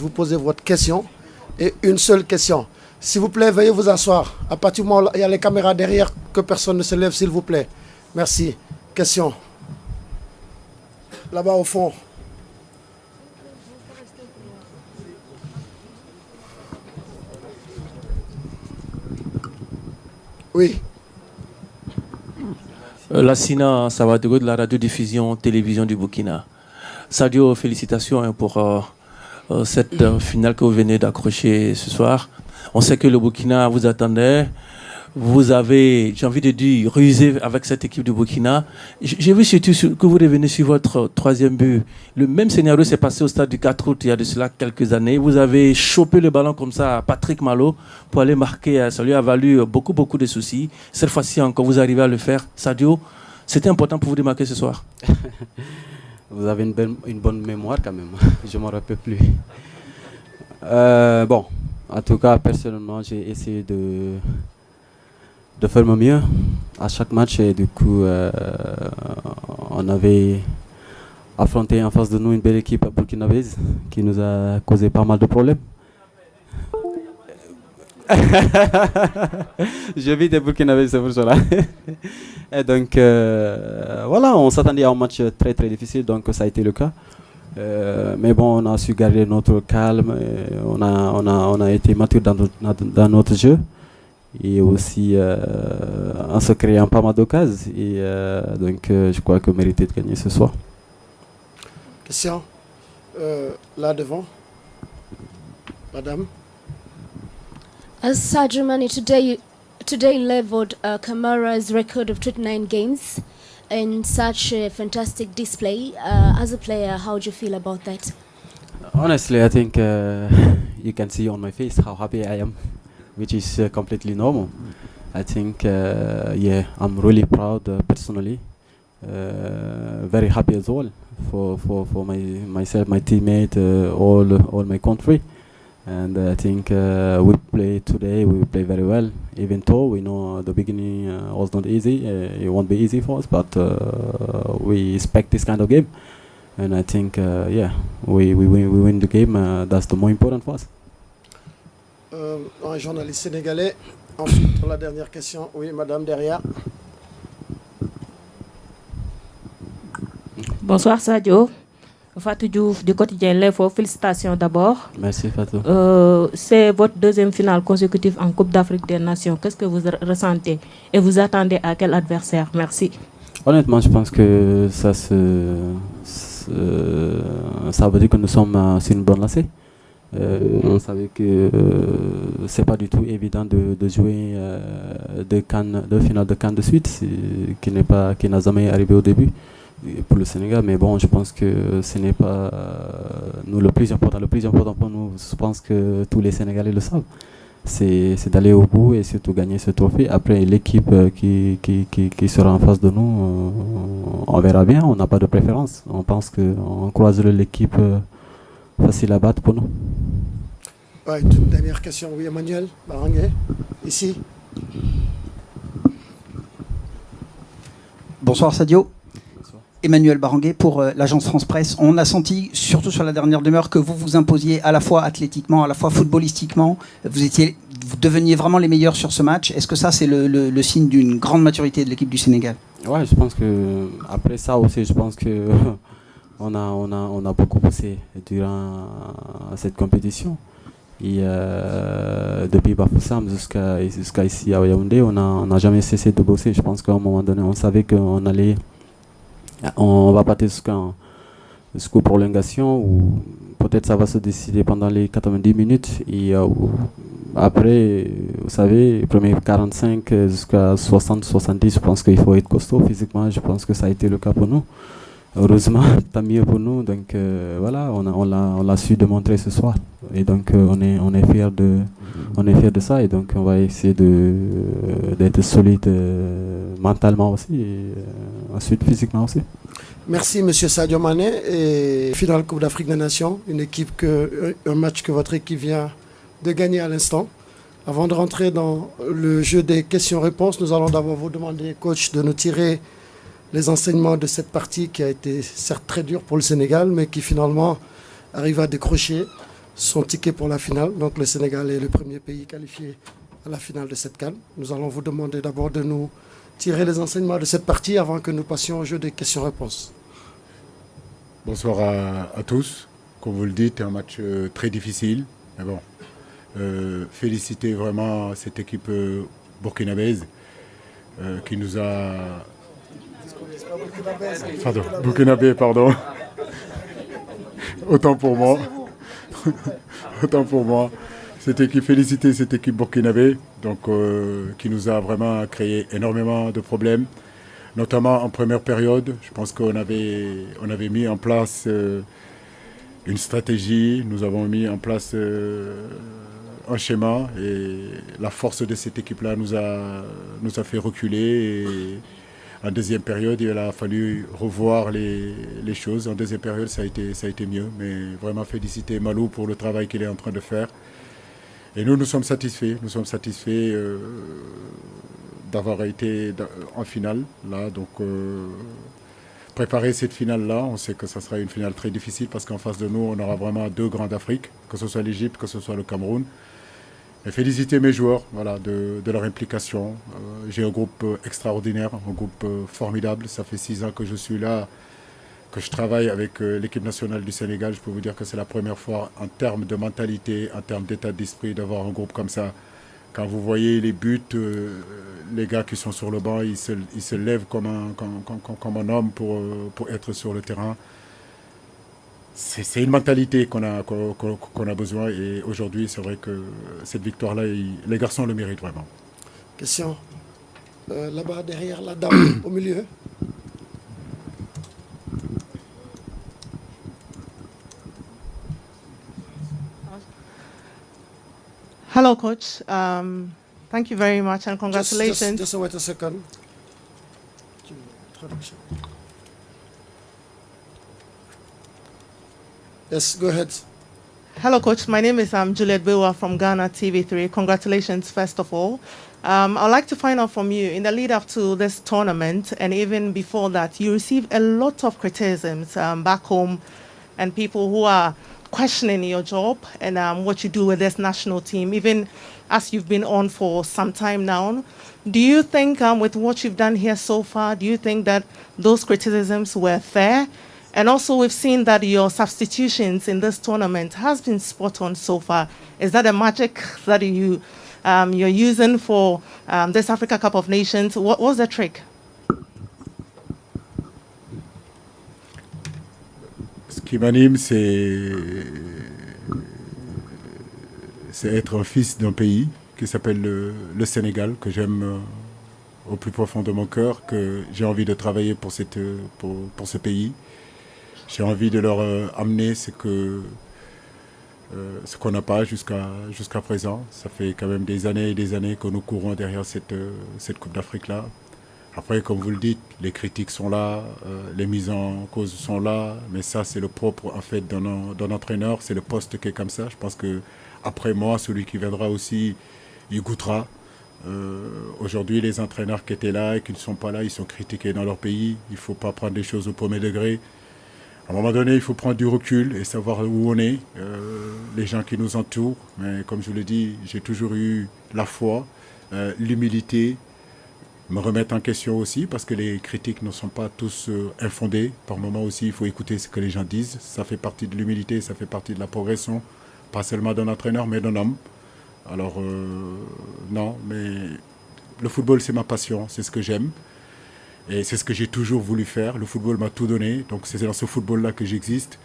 vous posez votre question et une seule question. S'il vous plaît, veuillez vous asseoir. À partir du moment où il y a les caméras derrière, que personne ne se lève, s'il vous plaît. Merci. Question. Là-bas au fond. Oui. Lassina Savadogo de la radiodiffusion télévision du Burkina. Sadio, félicitations pour cette finale que vous venez d'accrocher ce soir. On sait que le Burkina vous attendait. Vous avez, j'ai envie de dire, rusé avec cette équipe du Burkina. J'ai vu surtout que vous revenez sur votre troisième but. Le même scénario s'est passé au stade du 4 août il y a de cela quelques années. Vous avez chopé le ballon comme ça à Patrick Malo pour aller marquer. Ça lui a valu beaucoup de soucis. Cette fois-ci encore, vous arrivez à le faire. Sadio, c'était important pour vous de marquer ce soir. Vous avez une bonne mémoire quand même. Je ne m'en rappelle plus. Bon, en tout cas, personnellement, j'ai essayé de faire mon mieux à chaque match et du coup on avait affronté en face de nous une belle équipe burkinabèse qui nous a causé pas mal de problèmes. Je vis des Burkinabés, c'est pour cela. Et donc voilà, on s'attendait à un match très difficile, donc ça a été le cas. Mais bon, on a su garder notre calme, et on a été mature dans notre jeu. Et aussi en se créant pas mal d'occasions. Et donc je crois que mérité de gagner ce soir. Question. Là devant. Madame. As Sadio Mane today leveled Kamara's record of 29 games in such a fantastic display. As a player, how do you feel about that? Honestly, I think you can see on my face how happy I am, which is completely normal. I think, yeah, I'm really proud personally, very happy as well for myself, my teammate, all my country. And I think we play today, we play very well, even though we know the beginning was not easy, it won't be easy for us, but we expect this kind of game. And I think, yeah, we win the game, that's the more important for us. Un journaliste sénégalais. Ensuite, pour la dernière question, oui, madame, derrière. Bonsoir Sadio. Fatou Diouf du quotidien L'Info, félicitations d'abord. Merci Fatou. C'est votre deuxième finale consécutive en Coupe d'Afrique des Nations. Qu'est-ce que vous ressentez et vous attendez à quel adversaire? Merci. Honnêtement, je pense que ça veut dire que nous sommes sur une bonne lancée. On savait que c'est pas du tout évident de jouer deux finales de CAN de suite, qui n'a jamais arrivé au début pour le Sénégal. Mais bon, je pense que ce n'est pas nous le plus important. Le plus important pour nous, je pense que tous les Sénégalais le savent, c'est d'aller au bout et surtout gagner ce trophée. Après, l'équipe qui sera en face de nous, on verra bien. On n'a pas de préférence. On pense qu'on croiserait l'équipe facile à battre pour nous. Ouais, une dernière question, oui, Emmanuel Barangué, ici. Bonsoir Sadio. Bonsoir. Emmanuel Barangué pour l'agence France Presse. On a senti, surtout sur la dernière demi-heure, que vous vous imposiez à la fois athlétiquement, à la fois footballistiquement. Vous deveniez vraiment les meilleurs sur ce match. Est-ce que ça, c'est le signe d'une grande maturité de l'équipe du Sénégal? Ouais, je pense que après ça aussi, je pense que on a beaucoup bossé durant cette compétition. Et depuis Bafoussam jusqu'à ici à Yaoundé, on n'a jamais cessé de bosser. Je pense qu'à un moment donné, on savait qu'on va partir jusqu'aux prolongations, ou peut-être ça va se décider pendant les 90 minutes. Et après, vous savez, les premiers 45 jusqu'à 60-70, je pense qu'il faut être costaud physiquement. Je pense que ça a été le cas pour nous. Heureusement, tant mieux pour nous. Donc voilà, on l'a su démontrer ce soir. Et donc on est fiers de ça. Et donc on va essayer d'être solide mentalement aussi, et ensuite physiquement aussi. Merci Monsieur Sadio Mane. Et finale Coupe d'Afrique des Nations, un match que votre équipe vient de gagner à l'instant. Avant de rentrer dans le jeu des questions-réponses, nous allons d'abord vous demander, coach, de nous tirer les enseignements de cette partie qui a été certes très dure pour le Sénégal, mais qui finalement arrive à décrocher son ticket pour la finale. Donc le Sénégal est le premier pays qualifié à la finale de cette CAN. Nous allons vous demander d'abord de nous tirer les enseignements de cette partie avant que nous passions au jeu des questions-réponses. Bonsoir à tous. Comme vous le dites, un match très difficile. Mais bon, féliciter vraiment cette équipe burkinabèse qui nous a... Pardon, burkinabé, pardon. Autant pour moi. Autant pour moi. Féliciter cette équipe burkinabé, donc qui nous a vraiment créé énormément de problèmes, notamment en première période. Je pense qu'on avait mis en place une stratégie, nous avons mis en place un schéma et la force de cette équipe-là nous a fait reculer. Et en deuxième période, il a fallu revoir les choses. En deuxième période, ça a été mieux, mais vraiment féliciter Malou pour le travail qu'il est en train de faire. Et nous sommes satisfaits. Nous sommes satisfaits d'avoir été en finale. Là, donc, préparer cette finale-là, on sait que ça sera une finale très difficile parce qu'en face de nous, on aura vraiment deux grands d'Afrique, que ce soit l'Égypte, que ce soit le Cameroun. Et féliciter mes joueurs voilà, de leur implication. J'ai un groupe extraordinaire, un groupe formidable. Ça fait 6 ans que je suis là, que je travaille avec l'équipe nationale du Sénégal. Je peux vous dire que c'est la première fois en termes de mentalité, en termes d'état d'esprit, d'avoir un groupe comme ça. Quand vous voyez les buts, les gars qui sont sur le banc, ils se lèvent comme un homme pour être sur le terrain. C'est une mentalité qu'on a besoin et aujourd'hui, c'est vrai que cette victoire-là, les garçons le méritent vraiment. Question. Là-bas, derrière la dame, au milieu. Hello, Coach. Thank you very much and congratulations. Just wait a second. Yes, go ahead. Hello, Coach. My name is Juliet Bewa from Ghana TV3. Congratulations, first of all. I'd like to find out from you, in the lead up to this tournament and even before that, you received a lot of criticisms back home and people who are questioning your job and what you do with this national team, even as you've been on for some time now. Do you think with what you've done here so far, do you think that those criticisms were fair? And also we've seen that your substitutions in this tournament has been spot on so far. Is that a magic that you're using for this Africa Cup of Nations? What was the trick? Ce qui m'anime, c'est être un fils d'un pays qui s'appelle le Sénégal, que j'aime au plus profond de mon cœur, que j'ai envie de travailler pour ce pays. J'ai envie de leur amener ce qu'on n'a pas jusqu'à présent. Ça fait quand même des années et des années que nous courons derrière cette Coupe d'Afrique-là. Après, comme vous le dites, les critiques sont là, les mises en cause sont là, mais ça, c'est le propre en fait d'un entraîneur, c'est le poste qui est comme ça. Je pense que après moi, celui qui viendra aussi, il goûtera. Aujourd'hui, les entraîneurs qui étaient là et qui ne sont pas là, ils sont critiqués dans leur pays. Il ne faut pas prendre les choses au premier degré. À un moment donné, il faut prendre du recul et savoir où on est, les gens qui nous entourent. Mais comme je le dis, j'ai toujours eu la foi, l'humilité, me remettre en question aussi, parce que les critiques ne sont pas tous infondées. Par moments aussi, il faut écouter ce que les gens disent. Ça fait partie de l'humilité, ça fait partie de la progression, pas seulement d'un entraîneur, mais d'un homme. Alors, non, mais le football, c'est ma passion, c'est ce que j'aime. Et c'est ce que j'ai toujours voulu faire. Le football m'a tout donné, donc c'est dans ce football-là que j'existe.